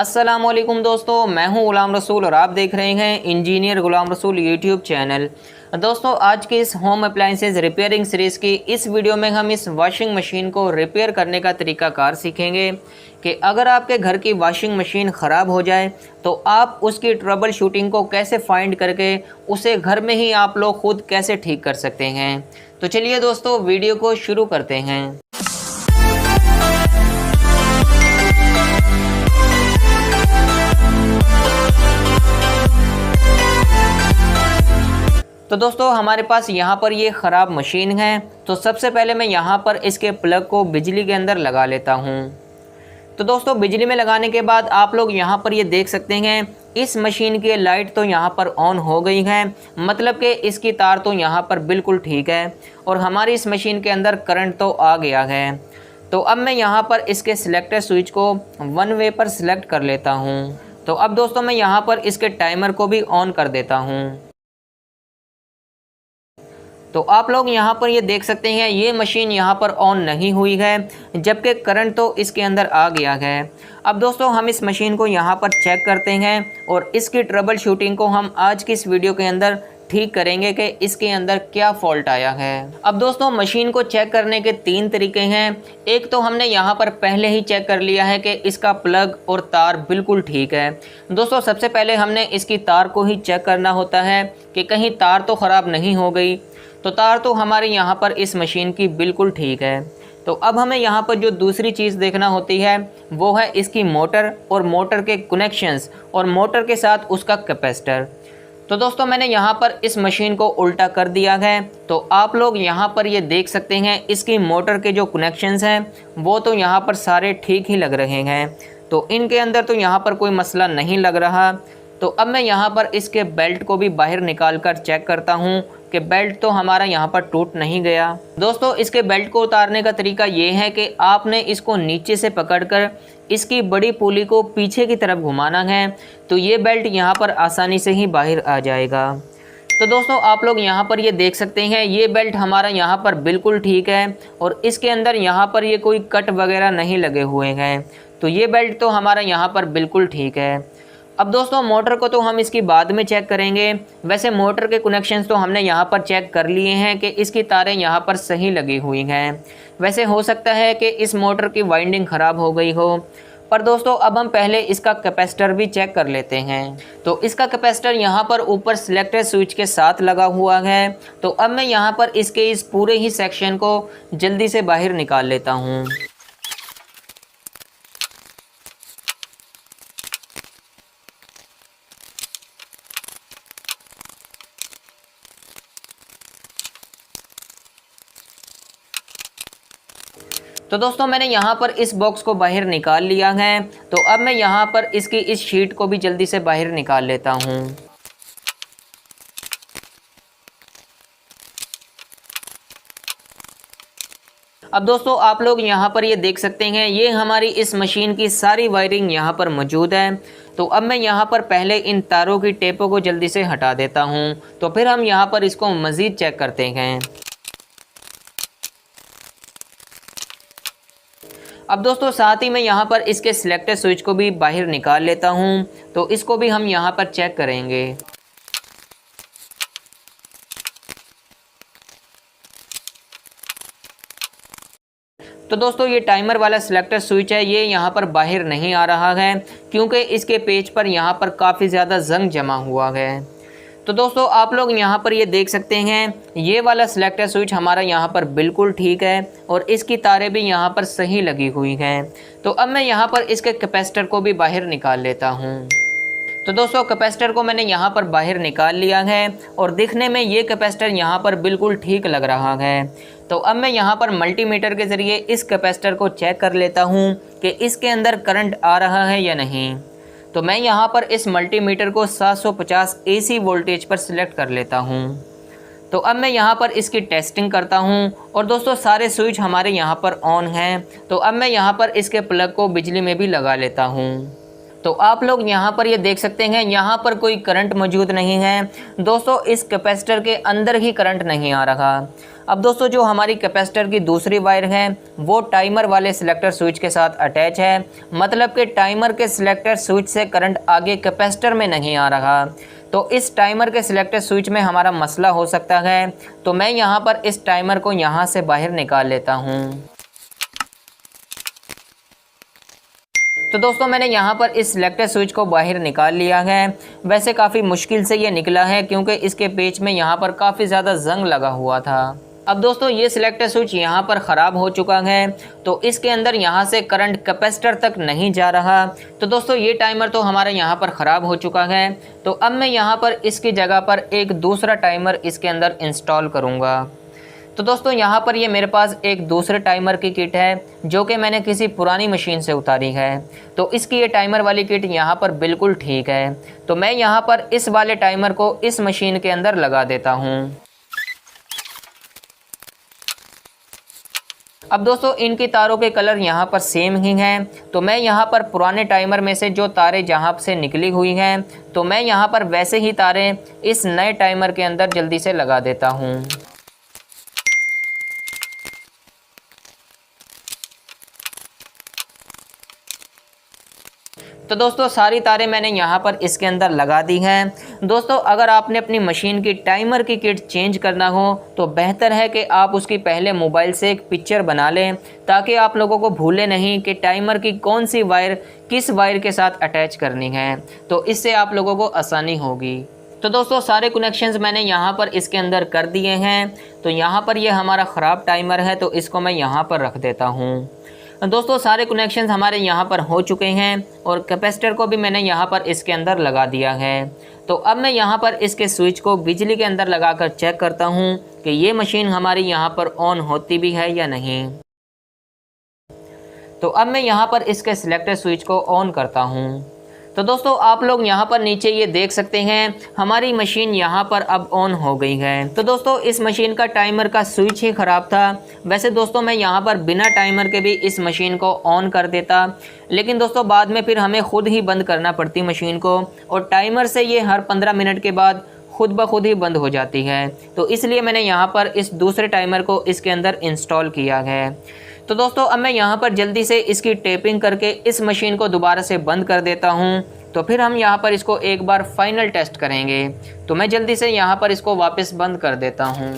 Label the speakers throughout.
Speaker 1: अस्सलामुअलैकुम दोस्तों, मैं हूं गुलाम रसूल और आप देख रहे हैं engineer Ghulam Rasool YouTube channel. दोस्तों, आज के इस होम अप्लायंसेज रिपेयरिंग सीरीज़ की इस वीडियो में हम इस वॉशिंग मशीन को रिपेयर करने का तरीक़ाकार सीखेंगे कि अगर आपके घर की वॉशिंग मशीन ख़राब हो जाए तो आप उसकी ट्रबल शूटिंग को कैसे फाइंड करके उसे घर में ही आप लोग ख़ुद कैसे ठीक कर सकते हैं। तो चलिए दोस्तों, वीडियो को शुरू करते हैं। तो दोस्तों, हमारे पास यहाँ पर ये ख़राब मशीन है। तो सबसे पहले मैं यहाँ पर इसके प्लग को बिजली के अंदर लगा लेता हूँ। तो दोस्तों, बिजली में लगाने के बाद आप लोग यहाँ पर ये देख सकते हैं इस मशीन की लाइट तो यहाँ पर ऑन हो गई है, मतलब कि इसकी तार तो यहाँ पर बिल्कुल ठीक है और हमारी इस मशीन के अंदर करंट तो आ गया है। तो अब मैं यहाँ पर इसके सिलेक्टर स्विच को वन वे पर सिलेक्ट कर लेता हूँ। तो अब दोस्तों, मैं यहाँ पर इसके टाइमर को भी ऑन कर देता हूँ। तो आप लोग यहाँ पर ये देख सकते हैं ये मशीन यहाँ पर ऑन नहीं हुई है, जबकि करंट तो इसके अंदर आ गया है। अब दोस्तों, हम इस मशीन को यहाँ पर चेक करते हैं और इसकी ट्रबल शूटिंग को हम आज की इस वीडियो के अंदर ठीक करेंगे कि इसके अंदर क्या फॉल्ट आया है। अब दोस्तों, मशीन को चेक करने के तीन तरीके हैं। एक तो हमने यहाँ पर पहले ही चेक कर लिया है कि इसका प्लग और तार बिल्कुल ठीक है। दोस्तों, सबसे पहले हमने इसकी तार को ही चेक करना होता है कि कहीं तार तो ख़राब नहीं हो गई। तो तार तो हमारे यहाँ पर इस मशीन की बिल्कुल ठीक है। तो अब हमें यहाँ पर जो दूसरी चीज़ देखना होती है वो है इसकी मोटर और मोटर के कनेक्शंस और मोटर के साथ उसका कैपेसिटर। तो दोस्तों, मैंने यहाँ पर इस मशीन को उल्टा कर दिया है। तो आप लोग यहाँ पर ये देख सकते हैं इसकी मोटर के जो कनेक्शंस हैं वो तो यहाँ पर सारे ठीक ही लग रहे हैं। तो इनके अंदर तो यहाँ पर कोई मसला नहीं लग रहा। तो अब मैं यहाँ पर इसके बेल्ट को भी बाहर निकाल कर चेक करता हूँ कि बेल्ट तो हमारा यहाँ पर टूट नहीं गया। दोस्तों, इसके बेल्ट को उतारने का तरीका ये है कि आपने इसको नीचे से पकड़कर इसकी बड़ी पुली को पीछे की तरफ घुमाना है, तो ये बेल्ट यहाँ पर आसानी से ही बाहर आ जाएगा। तो दोस्तों, आप लोग यहाँ पर ये देख सकते हैं ये बेल्ट हमारा यहाँ पर बिल्कुल ठीक है और इसके अंदर यहाँ पर ये कोई कट वगैरह नहीं लगे हुए हैं। तो ये बेल्ट तो हमारा यहाँ पर बिल्कुल ठीक है। अब दोस्तों, मोटर को तो हम इसकी बाद में चेक करेंगे। वैसे मोटर के कनेक्शंस तो हमने यहाँ पर चेक कर लिए हैं कि इसकी तारें यहाँ पर सही लगी हुई हैं। वैसे हो सकता है कि इस मोटर की वाइंडिंग ख़राब हो गई हो। पर दोस्तों, अब हम पहले इसका कैपेसिटर भी चेक कर लेते हैं। तो इसका कैपेसिटर यहाँ पर ऊपर सिलेक्टर स्विच के साथ लगा हुआ है। तो अब मैं यहाँ पर इसके इस पूरे ही सेक्शन को जल्दी से बाहर निकाल लेता हूँ। तो दोस्तों, मैंने यहाँ पर इस बॉक्स को बाहर निकाल लिया है। तो अब मैं यहाँ पर इसकी इस शीट को भी जल्दी से बाहर निकाल लेता हूँ। अब दोस्तों, आप लोग यहाँ पर ये देख सकते हैं ये हमारी इस मशीन की सारी वायरिंग यहाँ पर मौजूद है। तो अब मैं यहाँ पर पहले इन तारों की टेपों को जल्दी से हटा देता हूँ, तो फिर हम यहाँ पर इसको मज़ीद चेक करते हैं। अब दोस्तों, साथ ही मैं यहाँ पर इसके सिलेक्टर स्विच को भी बाहर निकाल लेता हूँ। तो इसको भी हम यहाँ पर चेक करेंगे। तो दोस्तों, ये टाइमर वाला सिलेक्टर स्विच है, ये यहाँ पर बाहर नहीं आ रहा है क्योंकि इसके पेज पर यहाँ पर काफ़ी ज़्यादा जंग जमा हुआ है। तो दोस्तों, आप लोग यहाँ पर ये देख सकते हैं ये वाला सिलेक्टर स्विच हमारा यहाँ पर बिल्कुल ठीक है और इसकी तारें भी यहाँ पर सही लगी हुई हैं। तो अब मैं यहाँ पर इसके कैपेसिटर को भी बाहर निकाल लेता हूँ। तो दोस्तों, कैपेसिटर को मैंने यहाँ पर बाहर निकाल लिया है और दिखने में ये कैपेसिटर यहाँ पर बिल्कुल ठीक लग रहा है। तो अब मैं यहाँ पर मल्टीमीटर के ज़रिए इस कैपेसिटर को चेक कर लेता हूँ कि इसके अंदर करंट आ रहा है या नहीं। तो मैं यहाँ पर इस मल्टीमीटर को 750 AC वोल्टेज पर सिलेक्ट कर लेता हूँ। तो अब मैं यहाँ पर इसकी टेस्टिंग करता हूँ और दोस्तों, सारे स्विच हमारे यहाँ पर ऑन हैं। तो अब मैं यहाँ पर इसके प्लग को बिजली में भी लगा लेता हूँ। तो आप लोग यहाँ पर ये देख सकते हैं, यहाँ पर कोई करंट मौजूद नहीं है दोस्तों, इस कैपेसिटर के अंदर ही करंट नहीं आ रहा। अब दोस्तों जो हमारी कैपेसिटर की दूसरी वायर है वो टाइमर वाले सिलेक्टर स्विच के साथ अटैच है, मतलब कि टाइमर के सिलेक्टर स्विच से करंट आगे कैपेसिटर में नहीं आ रहा। तो इस टाइमर के सिलेक्टर स्विच में हमारा मसला हो सकता है। तो मैं यहाँ पर इस टाइमर को यहाँ से बाहर निकाल लेता हूँ। तो दोस्तों मैंने यहाँ पर इस सिलेक्टर स्विच को बाहर निकाल लिया है। वैसे काफ़ी मुश्किल से ये निकला है क्योंकि इसके पेच में यहाँ पर काफ़ी ज़्यादा जंग लगा हुआ था। अब दोस्तों ये सिलेक्टर स्विच यहाँ पर ख़राब हो चुका है, तो इसके अंदर यहाँ से करंट कैपेसिटर तक नहीं जा रहा। तो दोस्तों ये टाइमर तो हमारा यहाँ पर ख़राब हो चुका है। तो अब मैं यहाँ पर इसकी जगह पर एक दूसरा टाइमर इसके अंदर इंस्टॉल करूँगा। तो दोस्तों यहाँ पर ये मेरे पास एक दूसरे टाइमर की किट है जो कि मैंने किसी पुरानी मशीन से उतारी है। तो इसकी ये टाइमर वाली किट यहाँ पर बिल्कुल ठीक है। तो मैं यहाँ पर इस वाले टाइमर को इस मशीन के अंदर लगा देता हूँ। अब दोस्तों इनकी तारों के कलर यहाँ पर सेम ही हैं। तो मैं यहाँ पर पुराने टाइमर में से जो तारें जहाँ से निकली हुई हैं, तो मैं यहाँ पर वैसे ही तारें इस नए टाइमर के अंदर जल्दी से लगा देता हूँ। तो दोस्तों सारी तारें मैंने यहाँ पर इसके अंदर लगा दी हैं। दोस्तों अगर आपने अपनी मशीन की टाइमर की किट चेंज करना हो तो बेहतर है कि आप उसकी पहले मोबाइल से एक पिक्चर बना लें, ताकि आप लोगों को भूले नहीं कि टाइमर की कौन सी वायर किस वायर के साथ अटैच करनी है। तो इससे आप लोगों को आसानी होगी। तो दोस्तों सारे कनेक्शंस मैंने यहाँ पर इसके अंदर कर दिए हैं। तो यहाँ पर ये हमारा ख़राब टाइमर है, तो इसको मैं यहाँ पर रख देता हूँ। दोस्तों सारे कनेक्शंस हमारे यहाँ पर हो चुके हैं और कैपेसिटर को भी मैंने यहाँ पर इसके अंदर लगा दिया है। तो अब मैं यहाँ पर इसके स्विच को बिजली के अंदर लगाकर चेक करता हूँ कि ये मशीन हमारी यहाँ पर ऑन होती भी है या नहीं। तो अब मैं यहाँ पर इसके सिलेक्टर स्विच को ऑन करता हूँ। तो दोस्तों आप लोग यहाँ पर नीचे ये देख सकते हैं, हमारी मशीन यहाँ पर अब ऑन हो गई है। तो दोस्तों इस मशीन का टाइमर का स्विच ही ख़राब था। वैसे दोस्तों मैं यहाँ पर बिना टाइमर के भी इस मशीन को ऑन कर देता, लेकिन दोस्तों बाद में फिर हमें ख़ुद ही बंद करना पड़ती मशीन को, और टाइमर से ये हर 15 मिनट के बाद खुद ब खुद ही बंद हो जाती है। तो इसलिए मैंने यहाँ पर इस दूसरे टाइमर को इसके अंदर इंस्टॉल किया है। तो दोस्तों अब मैं यहाँ पर जल्दी से इसकी टेपिंग करके इस मशीन को दोबारा से बंद कर देता हूँ। तो फिर हम यहाँ पर इसको एक बार फाइनल टेस्ट करेंगे। तो मैं जल्दी से यहाँ पर इसको वापस बंद कर देता हूँ।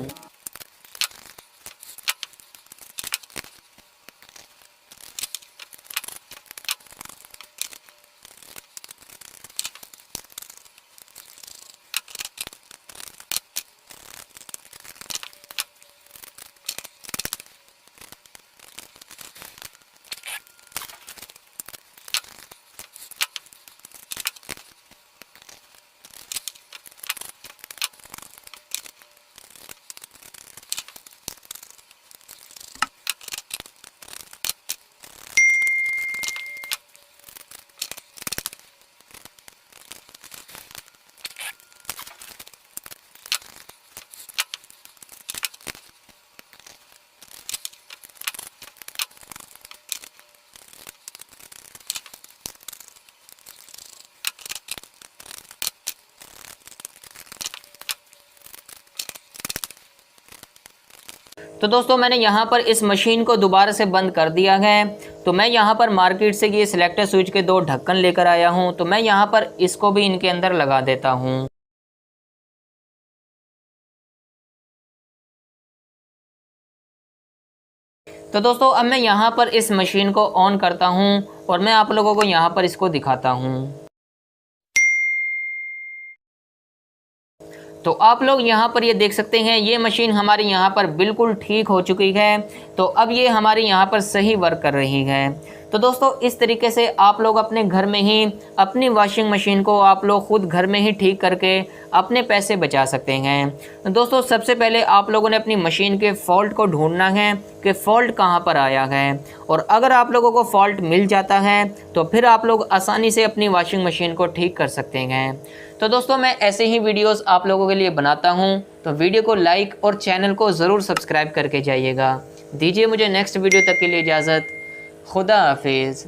Speaker 1: तो दोस्तों मैंने यहाँ पर इस मशीन को दोबारा से बंद कर दिया है। तो मैं यहाँ पर मार्केट से ये सिलेक्टर स्विच के 2 ढक्कन लेकर आया हूँ। तो मैं यहाँ पर इसको भी इनके अंदर लगा देता हूँ। तो दोस्तों अब मैं यहाँ पर इस मशीन को ऑन करता हूँ और मैं आप लोगों को यहाँ पर इसको दिखाता हूँ। तो आप लोग यहाँ पर ये देख सकते हैं, ये मशीन हमारी यहाँ पर बिल्कुल ठीक हो चुकी है। तो अब ये हमारी यहाँ पर सही वर्क कर रही है। तो दोस्तों इस तरीके से आप लोग अपने घर में ही अपनी वॉशिंग मशीन को आप लोग खुद घर में ही ठीक करके अपने पैसे बचा सकते हैं। दोस्तों सबसे पहले आप लोगों ने अपनी मशीन के फॉल्ट को ढूंढना है कि फ़ॉल्ट कहाँ पर आया है, और अगर आप लोगों को फॉल्ट मिल जाता है तो फिर आप लोग आसानी से अपनी वॉशिंग मशीन को ठीक कर सकते हैं। तो दोस्तों मैं ऐसे ही वीडियोस आप लोगों के लिए बनाता हूँ, तो वीडियो को लाइक और चैनल को ज़रूर सब्सक्राइब करके जाइएगा। दीजिए मुझे नेक्स्ट वीडियो तक के लिए इजाज़त। खुदा हाफिज़।